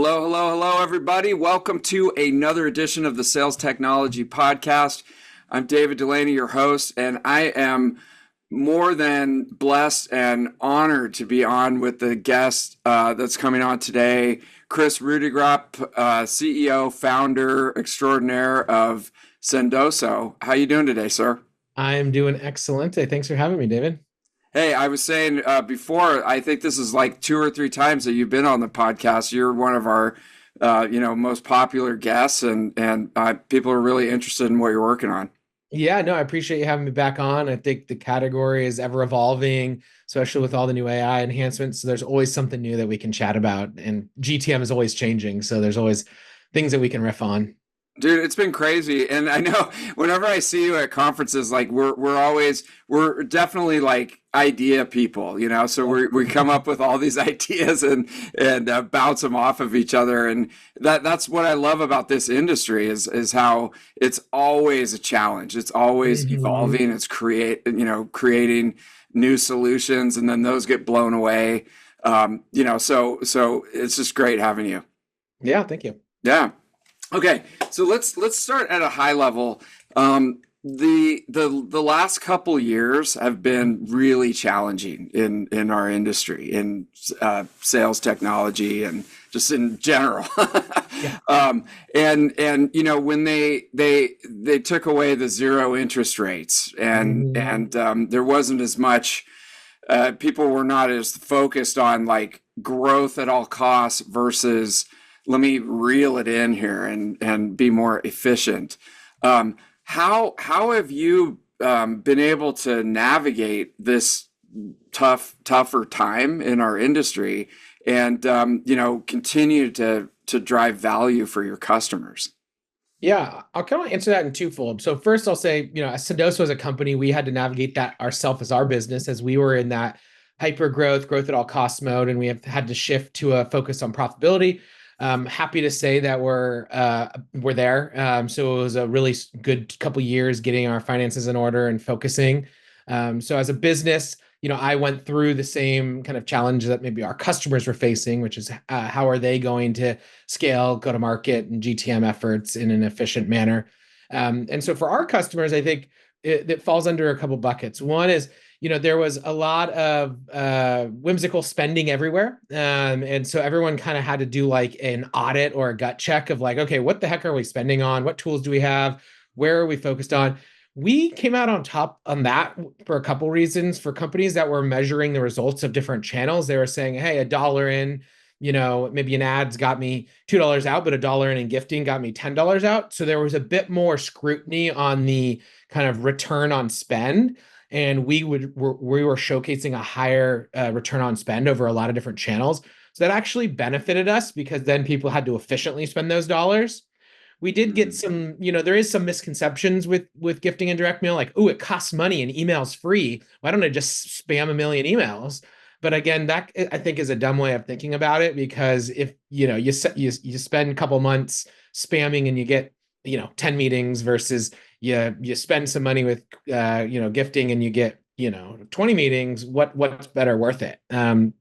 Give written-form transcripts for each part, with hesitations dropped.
Hello, hello, hello, everybody. Welcome to another edition of the Sales Technology Podcast. I'm David Dulany, your host, and I am more than blessed and honored to be on with the guest that's coming on today, Kris Rudegraap, CEO, founder extraordinaire of Sendoso. How you doing today, sir? I'm doing excellent. Hey, thanks for having me, David. Hey, I was saying before, I think this is like two or three times that you've been on the podcast. You're one of our, most popular guests, and people are really interested in what you're working on. Yeah, no, I appreciate you having me back on. I think the category is ever evolving, especially with all the new AI enhancements. So there's always something new that we can chat about, and GTM is always changing. So there's always things that we can riff on. Dude, it's been crazy, and I know whenever I see you at conferences, like we're definitely like idea people, you know. So we come up with all these ideas and bounce them off of each other, and that's what I love about this industry is how it's always a challenge. It's always Mhm. evolving. It's creating new solutions, and then those get blown away. So it's just great having you. Yeah, thank you. Yeah. Okay, so let's start at a high level. The last couple years have been really challenging in our industry, in sales technology and just in general. Yeah. And when they took away the zero interest rates Mhm. and there wasn't as much people were not as focused on like growth at all costs versus let me reel it in here and be more efficient. How have you been able to navigate this tougher time in our industry and continue to drive value for your customers? Yeah, I'll kind of answer that in twofold. So first, I'll say, as Sendoso as a company, we had to navigate that ourselves as our business, as we were in that hyper growth at all costs mode, and we have had to shift to a focus on profitability. Happy to say that we're there. So it was a really good couple years getting our finances in order and focusing. So as a business, I went through the same kind of challenge that maybe our customers were facing, which is how are they going to scale, go to market, and GTM efforts in an efficient manner. And so for our customers, I think it falls under a couple buckets. One is, there was a lot of whimsical spending everywhere. And so everyone kind of had to do like an audit or a gut check of like, okay, what the heck are we spending on? What tools do we have? Where are we focused on? We came out on top on that for a couple reasons. For companies that were measuring the results of different channels, they were saying, hey, a dollar in, maybe an ads got me $2 out, but a dollar in gifting got me $10 out. So there was a bit more scrutiny on the kind of return on spend. And we were showcasing a higher return on spend over a lot of different channels. So that actually benefited us because then people had to efficiently spend those dollars. We did get Mhm. some, there is some misconceptions with gifting and direct mail, like, oh, it costs money and email's free. Why don't I just spam a million emails? But again, that I think is a dumb way of thinking about it because if you spend a couple months spamming and you get 10 meetings versus you spend some money with gifting and you get 20 meetings, what's better worth it? And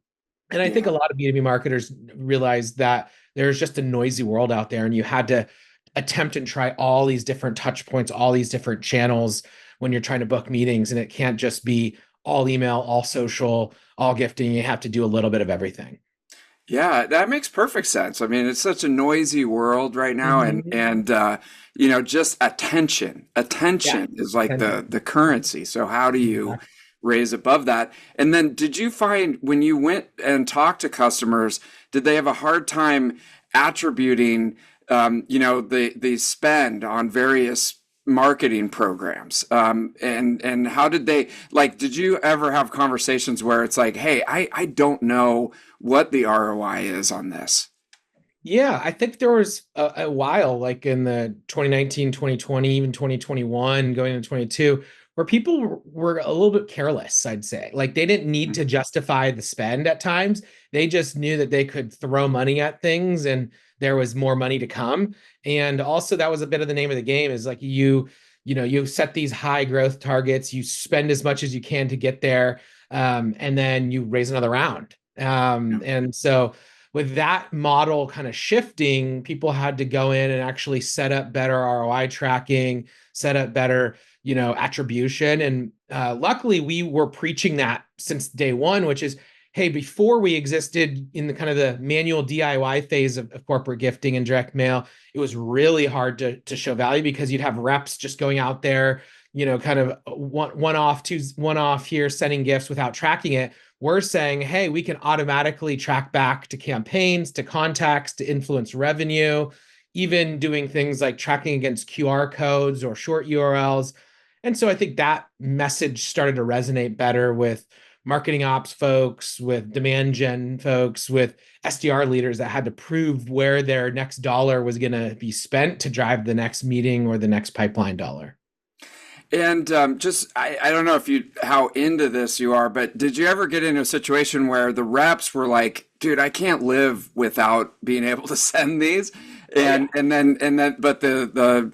I think a Yeah. lot of B2B marketers realize that there's just a noisy world out there, and you had to attempt and try all these different touch points, all these different channels when you're trying to book meetings. And it can't just be all email, all social, all gifting. You have to do a little bit of everything. Yeah, that makes perfect sense. I mean, it's such a noisy world right now, and Mhm. just attention. Yeah. Attention is like the Attention. currency. So how do you Exactly. raise above that? And then, did you find when you went and talked to customers, did they have a hard time attributing, the spend on various marketing programs? And how did they like? Did you ever have conversations where it's like, hey, I don't know what the ROI is on this? Yeah, I think there was a while, like in the 2019, 2020, even 2021, going into 22, where people were a little bit careless, I'd say. Like they didn't need to justify the spend at times. They just knew that they could throw money at things and there was more money to come. And also that was a bit of the name of the game is like you set these high growth targets, you spend as much as you can to get there, and then you raise another round. Yeah. And so with that model kind of shifting, people had to go in and actually set up better ROI tracking, set up better, attribution. And luckily, we were preaching that since day one, which is, hey, before we existed in the kind of the manual DIY phase of corporate gifting and direct mail, it was really hard to show value because you'd have reps just going out there, kind of one off here, sending gifts without tracking it. We're saying, hey, we can automatically track back to campaigns, to contacts, to influence revenue, even doing things like tracking against QR codes or short URLs. And so I think that message started to resonate better with marketing ops folks, with demand gen folks, with SDR leaders that had to prove where their next dollar was going to be spent to drive the next meeting or the next pipeline dollar. And I don't know how into this you are, but did you ever get into a situation where the reps were like, dude, I can't live without being able to send these? But the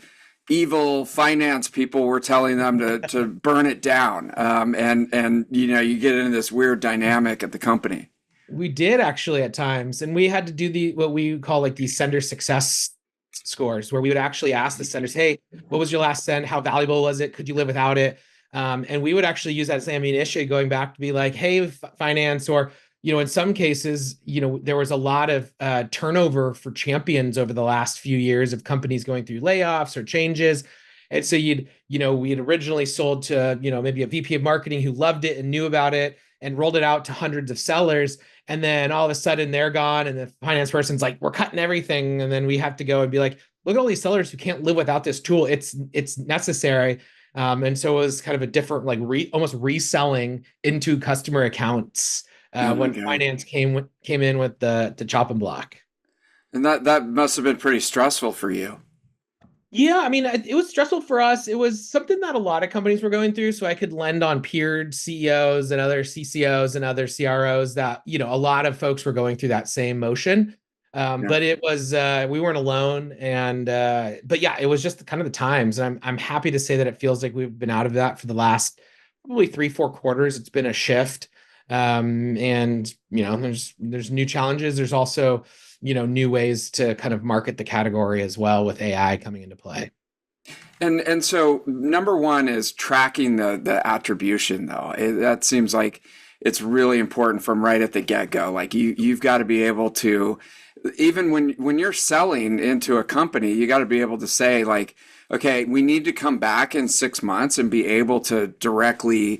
evil finance people were telling them to burn it down. And you get into this weird dynamic at the company. We did actually at times, and we had to do what we call like these sender success scores, where we would actually ask the senders, hey, what was your last send? How valuable was it? Could you live without it? And we would actually use that as ammunition going back to be like, hey, finance, or, in some cases, there was a lot of turnover for champions over the last few years of companies going through layoffs or changes. And so we had originally sold to, maybe a VP of marketing who loved it and knew about it and rolled it out to hundreds of sellers. And then all of a sudden they're gone and the finance person's like, we're cutting everything. And then we have to go and be like, look at all these sellers who can't live without this tool. It's necessary. And so it was kind of a different, like almost reselling into customer accounts when finance came in with the chopping block. And that must have been pretty stressful for you. Yeah, I mean, it was stressful for us. It was something that a lot of companies were going through. So I could lend on peered CEOs and other CCOs and other CROs that, a lot of folks were going through that same motion. But it was, we weren't alone. And, but yeah, it was just kind of the times. And I'm happy to say that it feels like we've been out of that for the last probably 3-4 quarters. It's been a shift. And, there's new challenges. There's also, new ways to kind of market the category as well with AI coming into play. And so number one is tracking the attribution though. That seems like it's really important from right at the get-go. Like you've got to be able to, even when you're selling into a company, you got to be able to say like, okay, we need to come back in 6 months and be able to directly,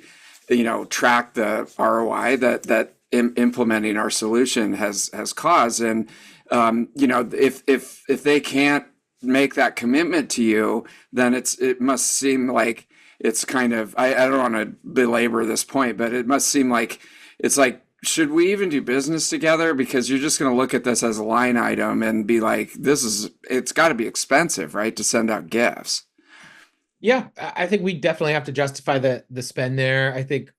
track the ROI that implementing our solution has caused. And if they can't make that commitment to you, then it must seem like it's kind of, I don't want to belabor this point, but it must seem like it's like, should we even do business together? Because you're just going to look at this as a line item and be like, it's got to be expensive, right, to send out gifts. Yeah, I think we definitely have to justify the spend there. I think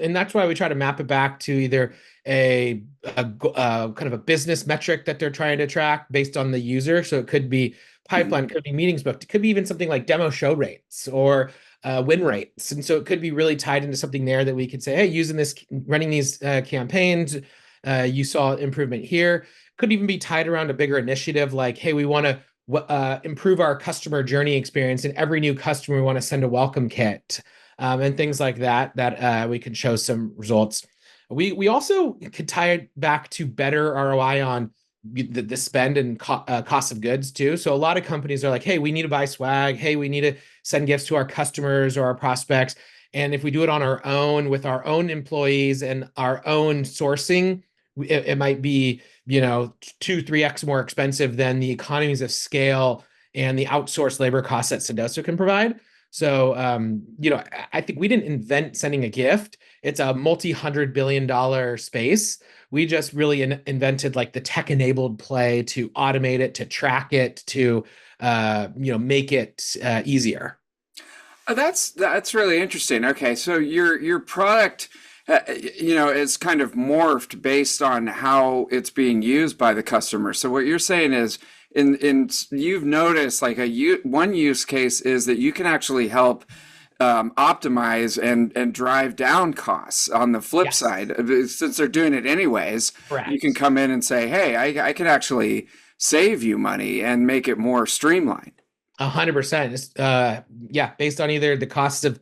and that's why we try to map it back to either a kind of a business metric that they're trying to track based on the user. So it could be pipeline, could be meetings booked, it could be even something like demo show rates or win rates. And so it could be really tied into something there that we could say, hey, running these campaigns, you saw improvement here. Could even be tied around a bigger initiative like, hey, we want to improve our customer journey experience. And every new customer, we want to send a welcome kit and things like that we can show some results. We also could tie it back to better ROI on the spend and cost of goods too. So a lot of companies are like, hey, we need to buy swag. Hey, we need to send gifts to our customers or our prospects. And if we do it on our own with our own employees and our own sourcing, it might be, 2-3x more expensive than the economies of scale and the outsourced labor costs that Sendoso can provide. So, I think we didn't invent sending a gift. It's a multi-$100 billion space. We just really invented like the tech-enabled play to automate it, to track it, to make it easier. That's really interesting. Okay, so your product, is kind of morphed based on how it's being used by the customer. So what you're saying is, you've noticed like one use case is that you can actually help optimize and drive down costs on the flip Yes, side. Since they're doing it anyways, you can correct. come in and say, hey, I can actually save you money and make it more streamlined. 100%. Yeah, based on either the cost of,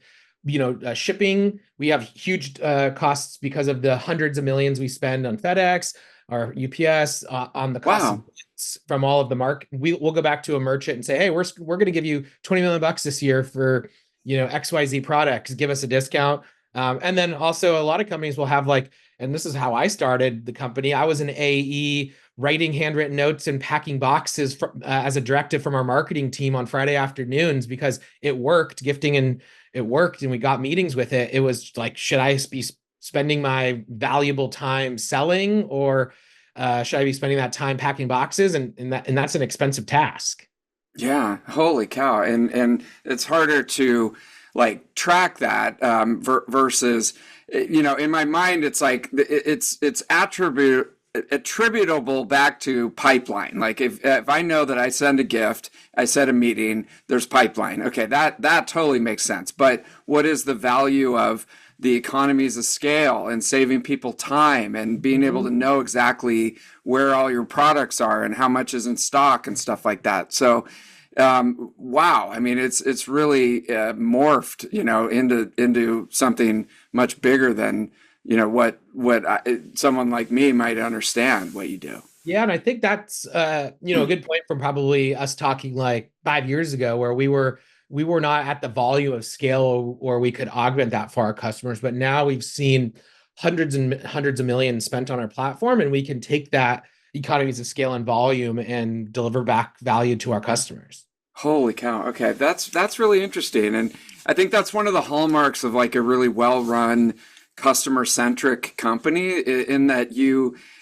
shipping. We have huge costs because of the hundreds of millions we spend on FedEx or UPS, on the cost of Wow. goods from all of the market. We'll go back to a merchant and say, hey, we're going to give you 20 million bucks this year for, XYZ products. Give us a discount. And then also a lot of companies will have like, and this is how I started the company. I was an AE writing handwritten notes and packing boxes as a directive from our marketing team on Friday afternoons because it worked, gifting, and it worked, and we got meetings with it. It was like, should I be spending my valuable time selling, or should I be spending that time packing boxes? And that's an expensive task. Yeah, holy cow. And it's harder to like track that versus in my mind it's like it's attributable back to pipeline. Like if I know that I send a gift, I set a meeting, there's pipeline. Okay, that totally makes sense. But what is the value of the economies of scale and saving people time and being able to Mhm. know exactly where all your products are and how much is in stock and stuff like that. So wow, I mean it's really morphed, into something much bigger than someone like me might understand what you do. Yeah, and I think that's a good point from probably us talking like 5 years ago, where we were not at the volume of scale where we could augment that for our customers. But now we've seen hundreds and hundreds of millions spent on our platform, and we can take that economies of scale and volume and deliver back value to our customers. Holy cow. Okay, that's really interesting. And I think that's one of the hallmarks of like a really well-run customer-centric company in that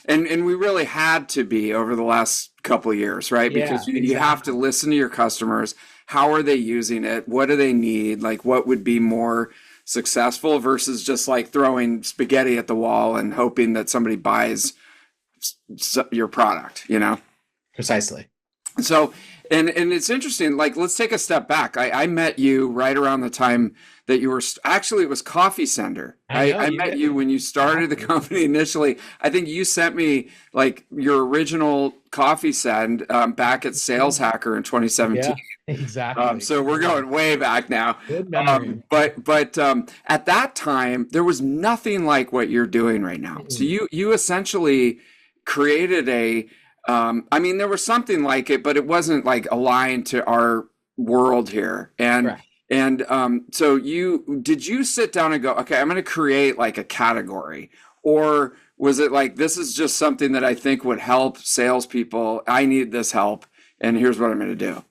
and we really had to be over the last couple of years, right? Yeah, Because you have to exactly. listen to your customers. How are they using it? What do they need? Like what would be more successful versus just like throwing spaghetti at the wall and hoping that somebody buys your product? Precisely. So, and it's interesting. Like, let's take a step back. I met you right around the time that you were actually it was Coffee Sender. I I, know I you met did. you when you started the Exactly. company initially. I think you sent me like your original coffee send back at Sales Hacker in 2017. Yeah, exactly. So we're going way back now. Good memory. But at that time there was nothing like what you're doing right now. So Mm-mm. you essentially created I mean, there was something like it, but it wasn't like aligned to our world here. And Correct. and so did you sit down and go, okay, I'm going to create like a category, or was it like this is just something that I think would help salespeople? I need this help, and here's what I'm going to do.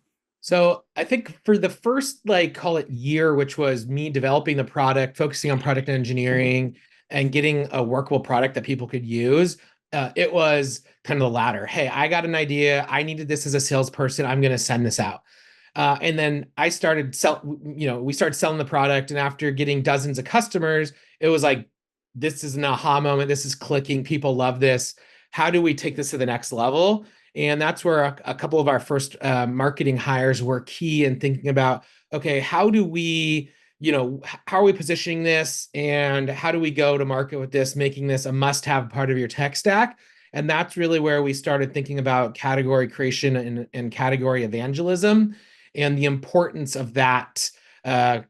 So I think for the first, like, call it year, which was me developing the product, focusing on product engineering and getting a workable product that people could use, it was kind of the latter. Hey, I got an idea. I needed this as a salesperson. I'm going to send this out. And then we started selling the product. And after getting dozens of customers, it was like, this is an aha moment. This is clicking. People love this. How do we take this to the next level? And that's where a couple of our first marketing hires were key in thinking about, okay, how are we positioning this, and how do we go to market with this, making this a must-have part of your tech stack? And that's really where we started thinking about category creation and category evangelism and the importance of that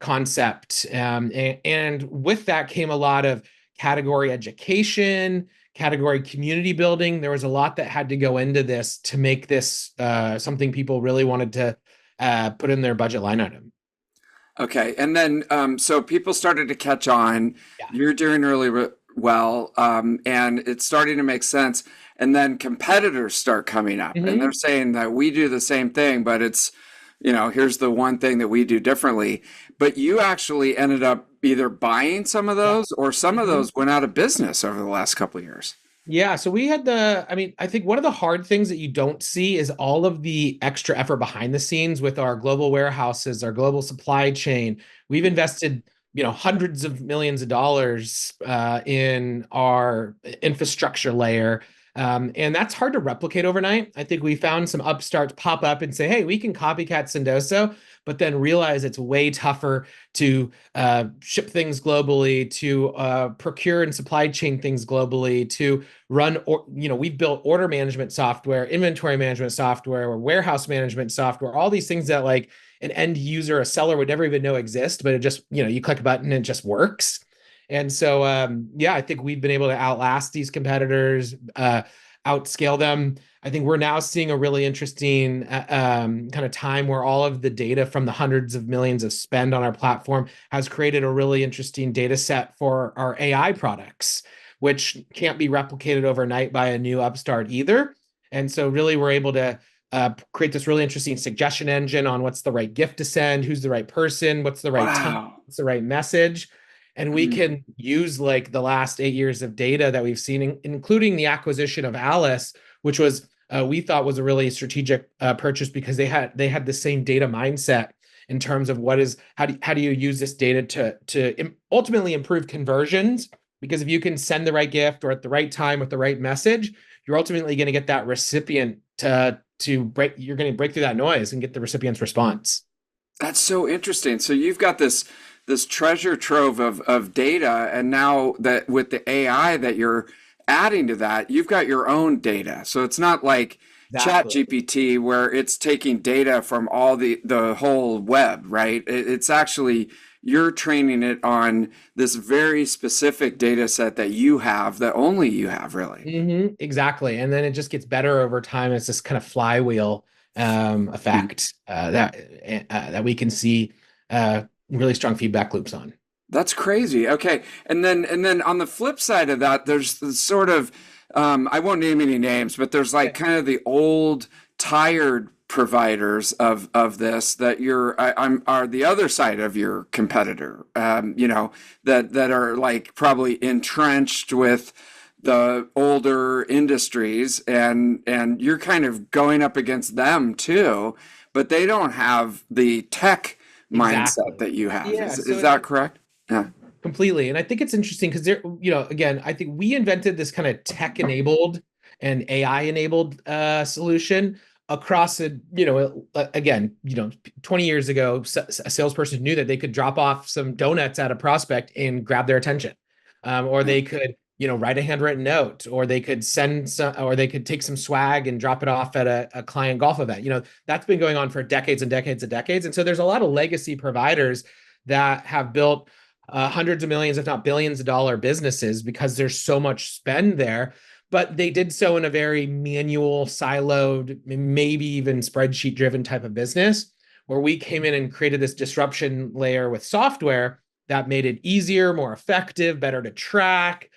concept. And with that came a lot of category education, category community building. There was a lot that had to go into this to make this something people really wanted to put in their budget line item. Okay, and then so people started to catch on. Yeah. You're doing really well, and it's starting to make sense. And then competitors start coming up, and they're Hmm. saying that we do the same thing, but here's the one thing that we do differently. But you actually ended up either buying some of Yeah. those, or some of Mhm. those went out of business over the last couple of years. Yeah, so I mean, I think one of the hard things that you don't see is all of the extra effort behind the scenes with our global warehouses, our global supply chain. We've invested, hundreds of millions of dollars in our infrastructure layer. And that's hard to replicate overnight. I think we found some upstarts pop up and say, hey, we can copycat Sendoso, but then realize it's way tougher to ship things globally, to procure and supply chain things globally, to run, or, we've built order management software, inventory management software, or warehouse management software, all these things that like an end user, a seller would never even know exist, but it just, you click a button and it just works. And so, yeah, I think we've been able to outlast these competitors, outscale them. I think we're now seeing a really interesting kind of time where all of the data from the hundreds of millions of spend on our platform has created a really interesting data set for our AI products, which can't be replicated overnight by a new upstart either. And so really we're able to create this really interesting suggestion engine on what's the right gift to send, who's the right person, what's the right time, Wow. what's the right message. And we Mm. can use like the last 8 years of data that we've seen, including the acquisition of Alice, which was we thought was a really strategic purchase because they had the same data mindset in terms of how do you use this data to ultimately improve conversions, because if you can send the right gift or at the right time with the right message, you're ultimately going to get that recipient you're going to break through that noise and get the recipient's response. That's so interesting. So you've got this treasure trove of data, and now that with the AI that you're adding to that, you've got your own data. So it's not like Chat Exactly. GPT where it's taking data from all the whole web, right? It's actually you're training it on this very specific data set that you have, that only you have, really. Exactly. And then it just gets better over time. It's this kind of flywheel effect that we can see really strong feedback loops on. That's crazy. Okay. And then on the flip side of that, there's the sort of I won't name any names, but there's like kind of the old tired providers of this that I'm are the other side of your competitor. That are like probably entrenched with the older industries, and you're kind of going up against them too, but they don't have the tech mindset Exactly. that you have. Yeah. Is that correct? Yeah. Completely. And I think it's interesting because again, I think we invented this kind of tech-enabled and AI-enabled solution across again, 20 years ago, a salesperson knew that they could drop off some donuts at a prospect and grab their attention. Or they could, write a handwritten note, or they could or they could take some swag and drop it off at a client golf event. That's been going on for decades and decades and decades. And so there's a lot of legacy providers that have built hundreds of millions, if not billions of dollar businesses because there's so much spend there. But they did so in a very manual, siloed, maybe even spreadsheet driven type of business, where we came in and created this disruption layer with software that made it easier, more effective, better to track,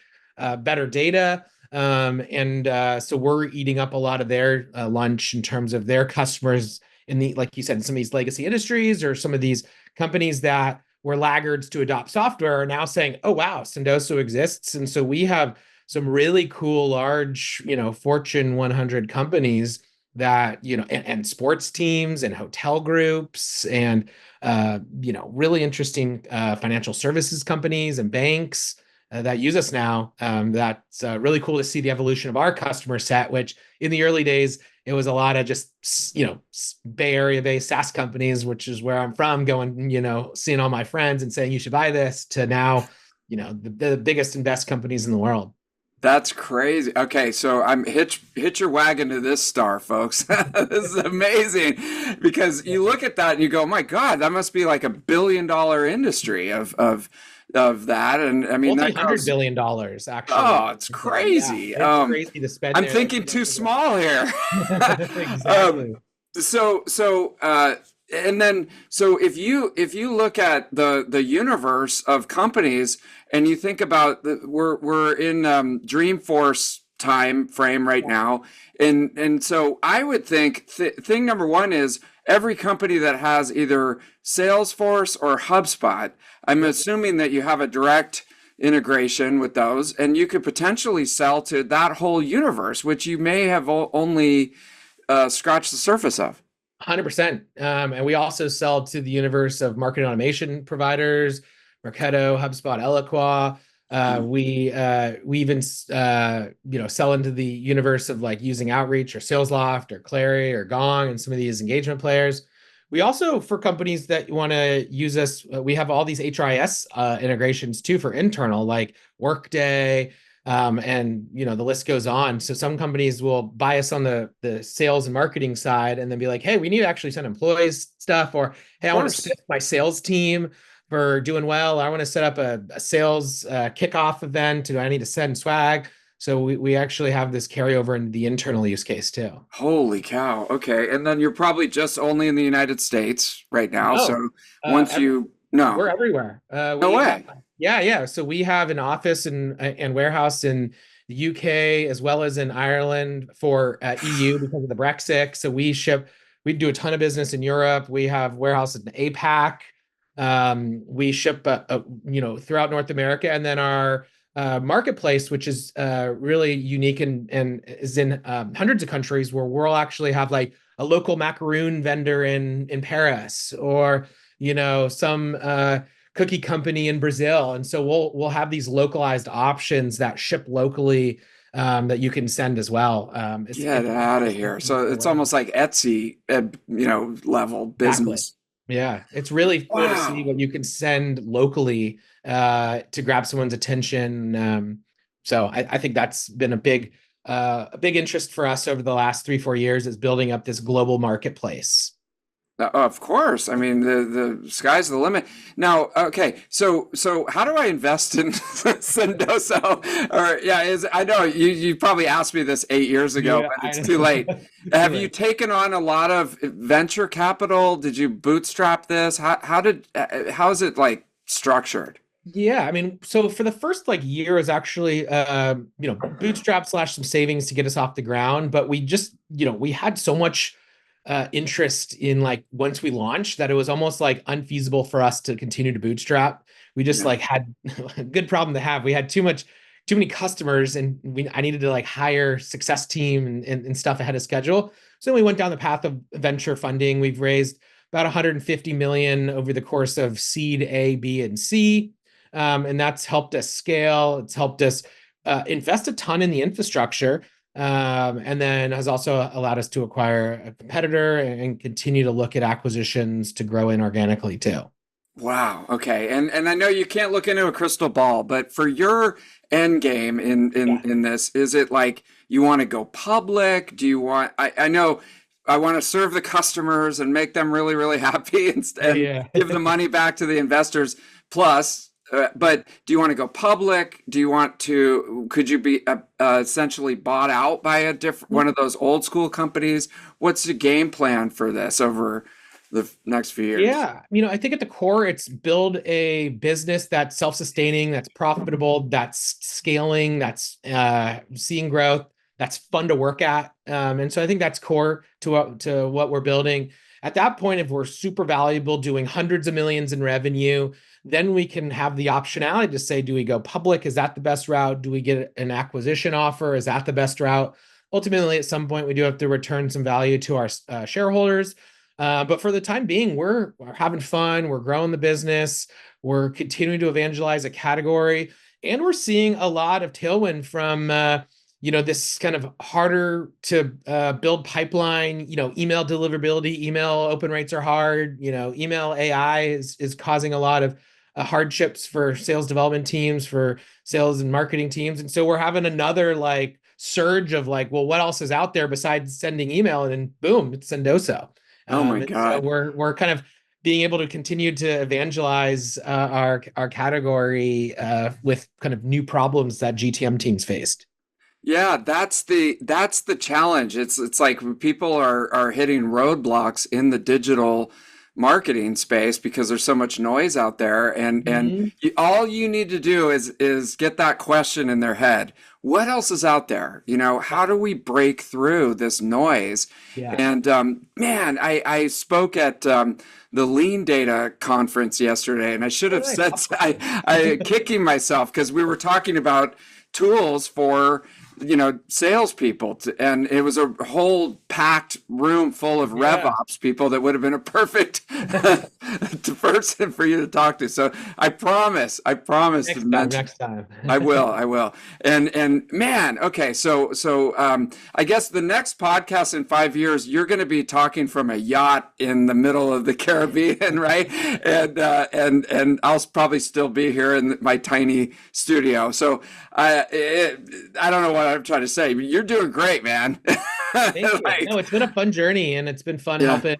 better data. And so we're eating up a lot of their lunch in terms of their customers like you said, in some of these legacy industries or some of these companies that were laggards to adopt software are now saying, oh, wow, Sendoso exists. And so we have some really cool, large, Fortune 100 companies that, and sports teams and hotel groups and, really interesting financial services companies and banks that use us now. That's really cool to see the evolution of our customer set, which in the early days, it was a lot of just, Bay Area based SaaS companies, which is where I'm from, going, seeing all my friends and saying, you should buy this, to now, the biggest and best companies in the world. That's crazy. Okay, so I'm hitch your wagon to this star, folks. This is amazing because you look at that and you go, "My God, that must be like $1 billion industry of that." And I mean, that Multi-hundred goes. billion dollars, actually. Oh, it's Yeah, crazy. it's crazy to spend I'm there. thinking too small here. um, Exactly. and then if you look at the universe of companies and you think about we're in Dreamforce time frame right now, and so I would think thing number one is every company that has either Salesforce or HubSpot. I'm Yep. assuming that you have a direct integration with those, and you could potentially sell to that whole universe, which you may have only scratched the surface of. 100%. And we also sell to the universe of marketing automation providers, Marketo, HubSpot, Eloqua. We even sell into the universe of like using Outreach or Salesloft or Clary or Gong and some of these engagement players. We also, for companies that want to use us, we have all these HRIS integrations too for internal, like Workday, and the list goes on. So some companies will buy us on the sales and marketing side, and then be like, "Hey, we need to actually send employees stuff," or "Hey, Of I want to course. spiff my sales team for doing well. I want to set up a sales kickoff event. Do I need to send swag?" So we actually have this carryover into the internal use case too. Holy cow. Okay. And then you're probably just only in the United States right now. No, So once you, no, we're everywhere. no We have, way. yeah. So we have an office and warehouse in the UK as well as in Ireland for EU because of the Brexit. So we do a ton of business in Europe. We have warehouses in APAC. We ship, throughout North America, and then our marketplace, which is really unique and is in hundreds of countries, where we'll actually have like a local macaroon vendor in Paris, or some cookie company in Brazil. And so we'll have these localized options that ship locally, that you can send as well. Get out of here. So it's almost like Etsy, level Exactly. business. Yeah, it's really cool to see Wow. what you can send locally to grab someone's attention. So I think that's been a big interest for us over the last 3-4 years, is building up this global marketplace. Of course. I mean, the sky's the limit. Now, okay. So how do I invest in Sendoso? Or yeah, I know you probably asked me this 8 years ago, Yeah, but I it's too late. know. Too Have you late. taken on a lot of venture capital? Did you bootstrap this? How is it like structured? Yeah, I mean, so for the first like year is actually bootstrap slash some savings to get us off the ground, but we just we had so much interest in like once we launched that it was almost like unfeasible for us to continue to bootstrap. We just Yeah. like had a good problem to have. We had too many customers, and I needed to like hire success team and stuff ahead of schedule. So we went down the path of venture funding. We've raised about 150 million over the course of seed A, B, and C. And that's helped us scale. It's helped us invest a ton in the infrastructure, and then has also allowed us to acquire a competitor and continue to look at acquisitions to grow inorganically too. Wow. Okay. And I know you can't look into a crystal ball, but for your end game Yeah. in this, is it like you want to go public? Do you want I know I want to serve the customers and make them really, really happy and Yeah. give the money back to the investors plus but do you want to go public? Do you want to, could you be essentially bought out by a different one of those old school companies? What's the game plan for this over the next few years? Yeah, I think at the core, it's build a business that's self-sustaining, that's profitable, that's scaling, that's seeing growth, that's fun to work at. And so I think that's core to what we're building. At that point, if we're super valuable, doing hundreds of millions in revenue, then we can have the optionality to say, do we go public? Is that the best route? Do we get an acquisition offer? Is that the best route? Ultimately, at some point, we do have to return some value to our shareholders. But for the time being, we're having fun. We're growing the business. We're continuing to evangelize a category, and we're seeing a lot of tailwind from this kind of harder to build pipeline. Email deliverability, email open rates are hard. Email AI is causing a lot of hardships for sales development teams, for sales and marketing teams, and so we're having another like surge of like, well, what else is out there besides sending email? And then boom, it's Sendoso. Oh my And so God. we're kind of being able to continue to evangelize our category with kind of new problems that GTM teams faced. Yeah, that's the challenge. It's like people are hitting roadblocks in the digital marketing space because there's so much noise out there and Mhm. all you need to do is get that question in their head. What else is out there? How do we break through this noise? Yeah. And man, I spoke at the Lean Data conference yesterday, and I should Oh, have nice. said I kicking myself because we were talking about tools for salespeople, and it was a whole packed room full of Yeah. RevOps people that would have been a perfect person for you to talk to. So I promise to Next time, mention. next time. I will. And man, okay, I guess the next podcast in 5 years, you're going to be talking from a yacht in the middle of the Caribbean, right? And I'll probably still be here in my tiny studio. So I don't know what I'm trying to say, but you're doing great, man. Thank you. Like, No, it's been a fun journey and it's been fun yeah, helping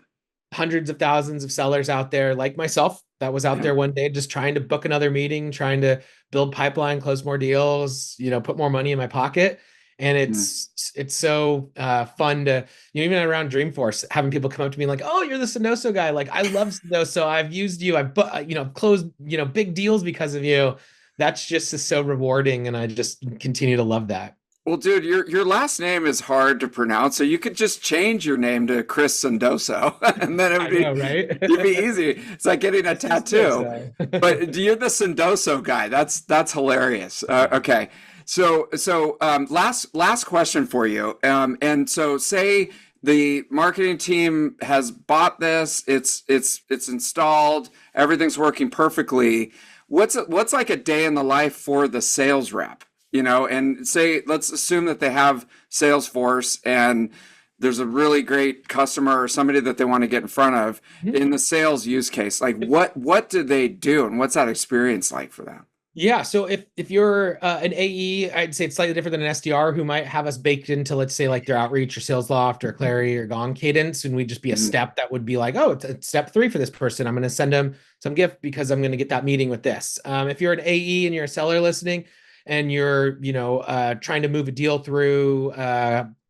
hundreds of thousands of sellers out there like myself that was out yeah. there one day just trying to book another meeting, trying to build pipeline, close more deals, put more money in my pocket. And Mm. it's so fun to, even around Dreamforce, having people come up to me like, oh, you're the Sendoso guy. Like, I love Sendoso. I've used you. Closed, big deals because of you. That's just so rewarding. And I just continue to love that. Well, dude, your last name is hard to pronounce, so you could just change your name to Kris Sendoso, and then I know, right? it'd be easy. It's like getting a It's just tattoo. Sendoso. But you're the Sendoso guy. That's hilarious. Okay, last question for you. And so say the marketing team has bought this. It's installed. Everything's working perfectly. What's like a day in the life for the sales rep? And say, let's assume that they have Salesforce and there's a really great customer or somebody that they want to get in front of in the sales use case. Like what do they do and what's that experience like for them? Yeah, so if you're an AE, I'd say it's slightly different than an SDR who might have us baked into, let's say, like their outreach or sales loft or Clary or Gong cadence, and we'd just be a Mhm. step that would be like, oh, it's step 3 for this person. I'm going to send them some gift because I'm going to get that meeting with this. If you're an AE and you're a seller listening, and you're trying to move a deal through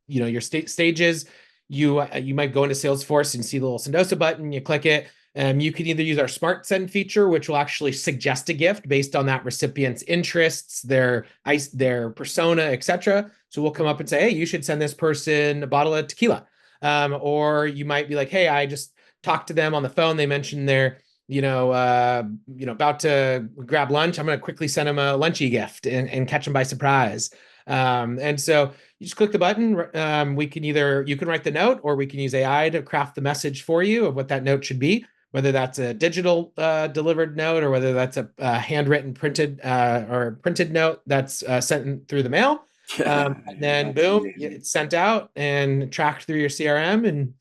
your stages, you might go into Salesforce and see the little Sendoso button. You click it. You can either use our smart send feature, which will actually suggest a gift based on that recipient's interests, their persona, etc. So we'll come up and say, hey, you should send this person a bottle of tequila. Or you might be like, hey, I just talked to them on the phone. They mentioned they're about to grab lunch. I'm going to quickly send them a lunchy gift and catch them by surprise. And so you just click the button. You can write the note, or we can use AI to craft the message for you of what that note should be, whether that's a digital delivered note or whether that's a handwritten printed note that's sent through the mail. Yeah, And then that's boom, amazing. it's sent out and tracked through your CRM, and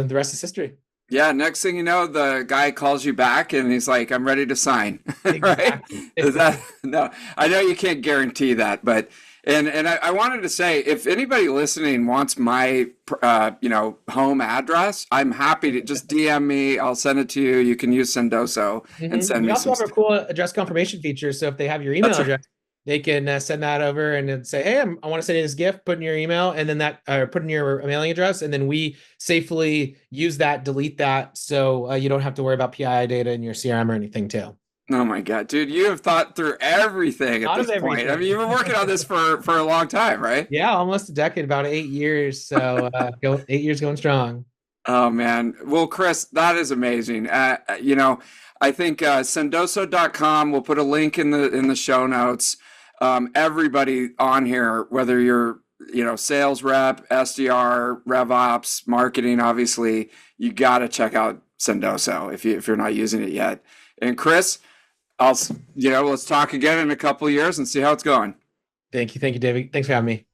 the rest is history. Yeah, next thing you know, the guy calls you back and he's like, "I'm ready to sign." Right? Exactly. Is that no? I know you can't guarantee that, but I wanted to say, if anybody listening wants my home address, I'm happy to just DM me. I'll send it to you. You can use Sendoso and send We me also some have a stuff. cool address confirmation feature. So if they have your email That's right. address, they can send that over and then say, "Hey, I want to send you this gift. Put in your email, and then put in your mailing address, and then we safely use that, delete that, so you don't have to worry about PII data in your CRM or anything too." Oh my God, dude, you have thought through everything at Out this of point. I mean, everything. you've been working on this for a long time, right? Yeah, almost a decade, about 8 years. So 8 years going strong. Oh man. Well, Kris, that is amazing. I think sendoso.com, we'll put a link in the show notes. Everybody on here, whether you're, sales rep, SDR, RevOps, marketing, obviously, you got to check out Sendoso if you're not using it yet. And Kris, let's talk again in a couple of years and see how it's going. Thank you, David. Thanks for having me.